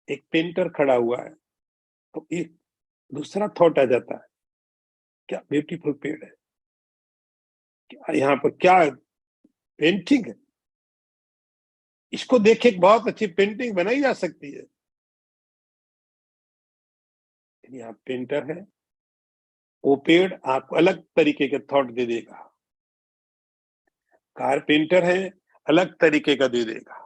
एक पेंटर खड़ा हुआ है, तो एक दूसरा थॉट आ जाता है, क्या ब्यूटीफुल पेड़ है, क्या यहाँ पर क्या पेंटिंग है, इसको देख के बहुत अच्छी पेंटिंग बनाई जा सकती है। यदि आप पेंटर है, वो पेड़ आपको अलग तरीके के थॉट दे देगा। कारपेंटर है, अलग तरीके का दे देगा।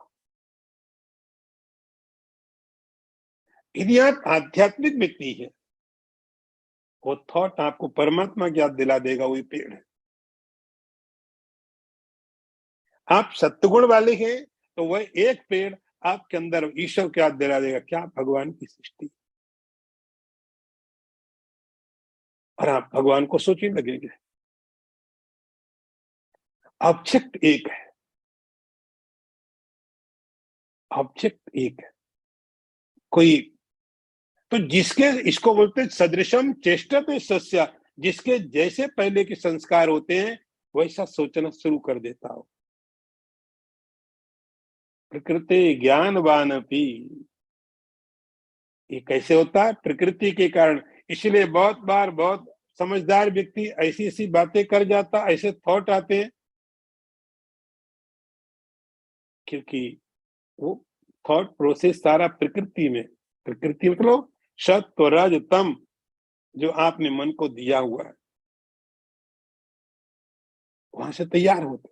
यदि आप आध्यात्मिक व्यक्ति है, वो थॉट आपको परमात्मा की याद दिला देगा, वही पेड़ है। आप सत्गुण वाले हैं, तो वह एक पेड़ आपके अंदर ईश्वर की याद दिला देगा, क्या भगवान की सृष्टि, और आप भगवान को सोचने लगेंगे। ऑब्जेक्ट एक है, ऑब्जेक्ट एक है। कोई तो जिसके, इसको बोलते हैं सदृशम चेष्टते सस्य, जिसके जैसे पहले के संस्कार होते हैं वैसा सोचना शुरू कर देता हो। प्रकृति ज्ञानवान अपि, ये कैसे होता है? प्रकृति के कारण। इसलिए बहुत बार बहुत समझदार व्यक्ति ऐसी ऐसी बातें कर जाता, ऐसे थॉट आते हैं, क्योंकि वो थॉट प्रोसेस सारा प्रकृति में, प्रकृति मतलब सत्व रज तम, जो आपने मन को दिया हुआ है वहां से तैयार होते।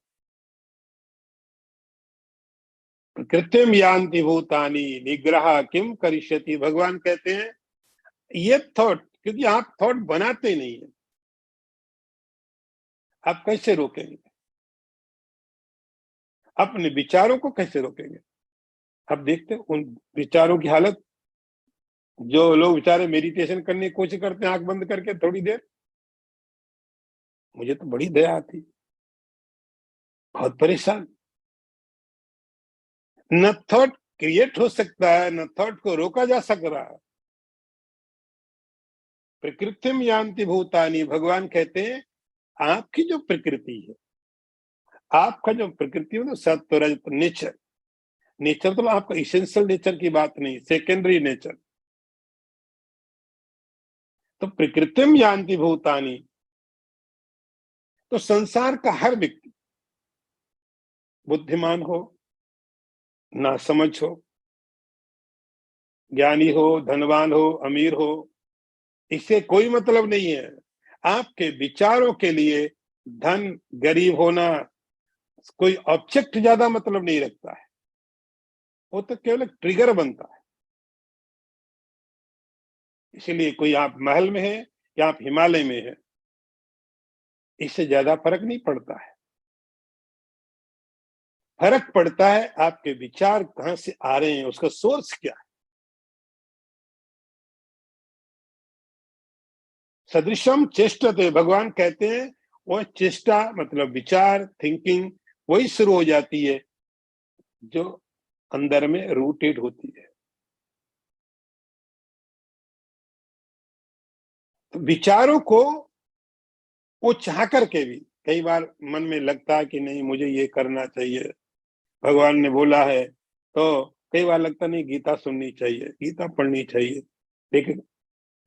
प्रकृतिम यान्ति भूतानि निग्रह किम करिष्यति, भगवान कहते हैं ये थॉट, क्योंकि आप थॉट बनाते नहीं है, आप कैसे रोकेंगे? अपने विचारों को कैसे रोकेंगे? आप देखते हैं उन विचारों की हालत, जो लोग बेचारे मेडिटेशन करने की कोशिश करते हैं आंख बंद करके थोड़ी देर, मुझे तो बड़ी दया आती, बहुत परेशान। न थॉट क्रिएट हो सकता है, न थॉट को रोका जा सक रहा है। प्रकृतिम यान्ति भूतानि, भगवान कहते हैं आपकी जो प्रकृति है, आपका जो प्रकृति है ना, सत्व रज नेचर, नेचर तो आपका इसेंशियल नेचर की बात नहीं, सेकेंडरी नेचर। तो प्रकृतिम यान्ति भूतानि, तो संसार का हर व्यक्ति, बुद्धिमान हो, नासमझ हो, ज्ञानी हो, धनवान हो, अमीर हो, इससे कोई मतलब नहीं है। आपके विचारों के लिए धन गरीब होना कोई ऑब्जेक्ट ज्यादा मतलब नहीं रखता है, वो तो केवल एक ट्रिगर बनता है। इसीलिए कोई आप महल में है या आप हिमालय में है, इससे ज्यादा फर्क नहीं पड़ता है। फर्क पड़ता है आपके विचार कहां से आ रहे हैं, उसका सोर्स क्या है। सदृशम चेष्टते, भगवान कहते हैं वह चेष्टा मतलब विचार, थिंकिंग वही शुरू हो जाती है जो अंदर में रूटेड होती है। तो विचारों को वो चाह करके भी कई बार मन में लगता है कि नहीं मुझे ये करना चाहिए, भगवान ने बोला है, तो कई बार लगता नहीं गीता सुननी चाहिए, गीता पढ़नी चाहिए, लेकिन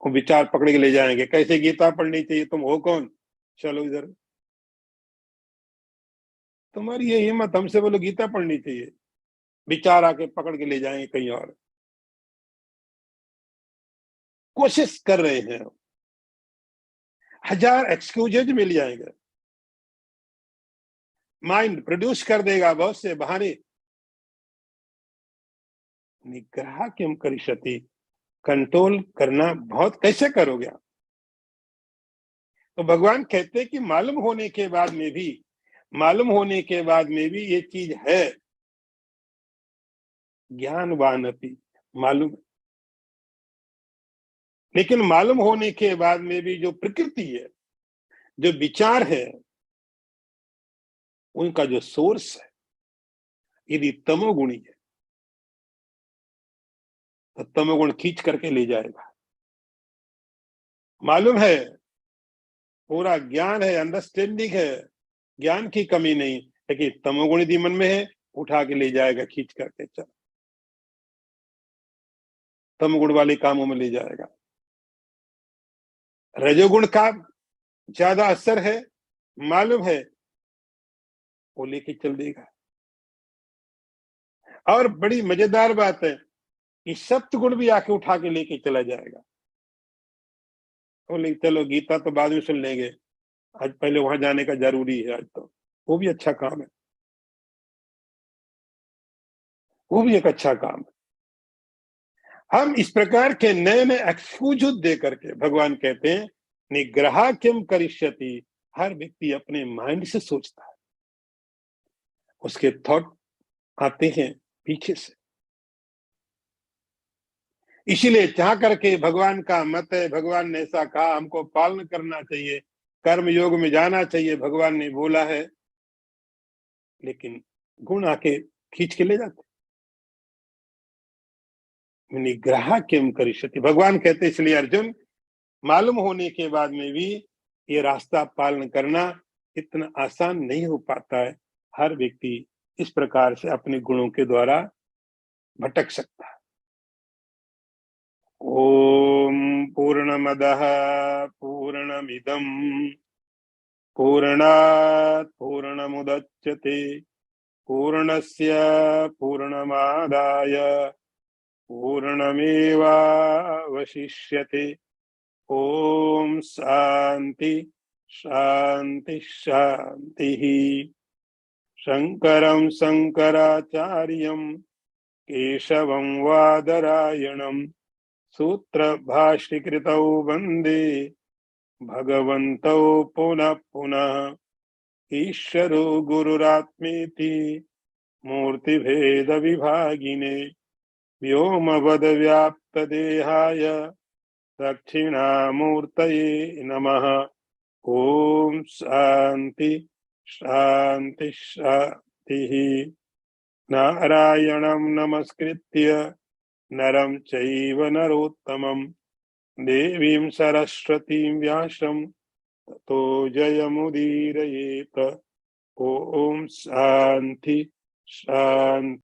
वो विचार पकड़ के ले जाएंगे, कैसे गीता पढ़नी चाहिए, तुम हो कौन, चलो इधर, तुम्हारी ये हिम्मत हमसे बोलो गीता पढ़नी चाहिए, विचार आके पकड़ के ले जाएंगे कहीं और। कोशिश कर रहे हैं, हजार एक्सक्यूजेज मिल जाएंगे, माइंड प्रोड्यूस कर देगा बहुत से बहाने। निग्रह किम करिष्यति, कंट्रोल करना बहुत कैसे करोगे आप? तो भगवान कहते हैं कि मालूम होने के बाद में भी, मालूम होने के बाद में भी ये चीज है, ज्ञानवान अपि, मालूम, लेकिन मालूम होने के बाद में भी जो प्रकृति है, जो विचार है, उनका जो सोर्स है यदि तमोगुणी है तो तमोगुण खींच करके ले जाएगा। मालूम है, पूरा ज्ञान है, अंडरस्टैंडिंग है, ज्ञान की कमी नहीं, लेकिन तमोगुण यदि मन में है उठा के ले जाएगा खींच करके, चल तमोगुण वाले कामों में ले जाएगा। रजोगुण का ज्यादा असर है, मालूम है, वो लेके चल देगा। और बड़ी मजेदार बात है कि सत्वगुण भी आके उठा के लेके चला जाएगा। बोले चलो गीता तो बाद में सुन लेंगे, आज पहले वहां जाने का जरूरी है, आज तो वो भी अच्छा काम है, वो भी एक अच्छा काम है। हम इस प्रकार के नए नए एक्सक्यूज दे करके भगवान कहते हैं निग्रह किम करिष्यति, हर व्यक्ति अपने माइंड से सोचता है, उसके थॉट आते हैं पीछे से। इसीलिए चाह करके भगवान का मत है, भगवान ने ऐसा कहा हमको पालन करना चाहिए, कर्म योग में जाना चाहिए, भगवान ने बोला है, लेकिन गुण आके खींच के ले जाते। निग्रह किम करिष्यति। भगवान कहते इसलिए अर्जुन, मालूम होने के बाद में भी ये रास्ता पालन करना इतना आसान नहीं हो पाता है। हर व्यक्ति इस प्रकार से अपने गुणों के द्वारा भटक सकता है। ओम पूर्णमदः पूर्णमिदं पूर्णात् पूर्णमुदच्यते पूर्णस्य पूर्णमादाय पूर्णमेवावशिष्यते। ओम शांति शांति शांति। शंकरं शंकराचार्यं केशवं वादरायणं सूत्रभाष्यकृतौ वन्दे भगवन्तौ पुनः पुनः। ईश्वरो गुरुरात्मेति मूर्तिभेदविभागिने व्योमवद्व्याप्तदेहाय दक्षिणामूर्तये नमः। ओम शांति शांति शांति। नारायणं नमस्कृत्य नरं चैव नरोत्तमं देवीं सरस्वतीं व्यासं ततो जयमुदीरयेत। ओम शांति शांति।